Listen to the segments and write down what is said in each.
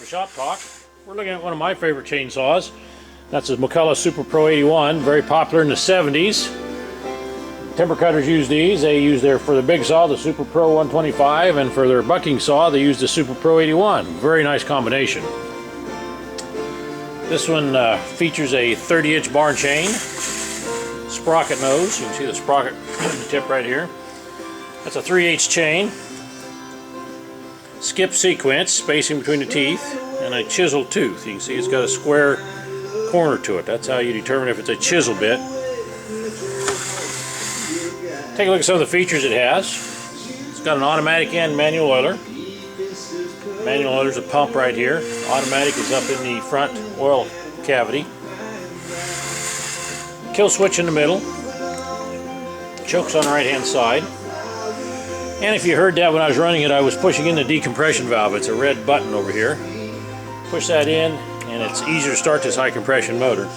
to Shop Talk. We're looking at one of my favorite chainsaws. That's a McCulloch Super Pro 81, very popular in the 70s. Timber cutters use these. They use for the big saw, the Super Pro 125, and for their bucking saw, they use the Super Pro 81. Very nice combination. This one features a 30-inch barn chain, sprocket nose. You can see the sprocket tip right here. That's a 3/8 chain. Skip sequence, spacing between the teeth, and a chisel tooth. You can see it's got a square corner to it. That's how you determine if it's a chisel bit. Take a look at some of the features it has. It's got an automatic and manual oiler. Manual oiler's a pump right here. Automatic is up in the front oil cavity. Kill switch in the middle. Chokes on the right hand side. And if you heard that when I was running it, I was pushing in the decompression valve. It's a red button over here. Push that in, and it's easier to start this high compression motor.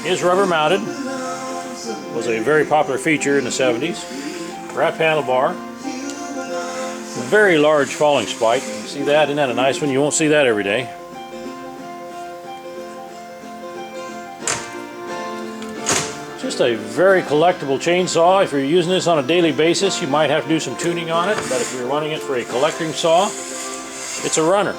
It is rubber mounted. Was a very popular feature in the 70s. Wrap handlebar. Very large falling spike. See that? Isn't that a nice one? You won't see that every day. Just a very collectible chainsaw. If you're using this on a daily basis, you might have to do some tuning on it, but if you're running it for a collecting saw, it's a runner.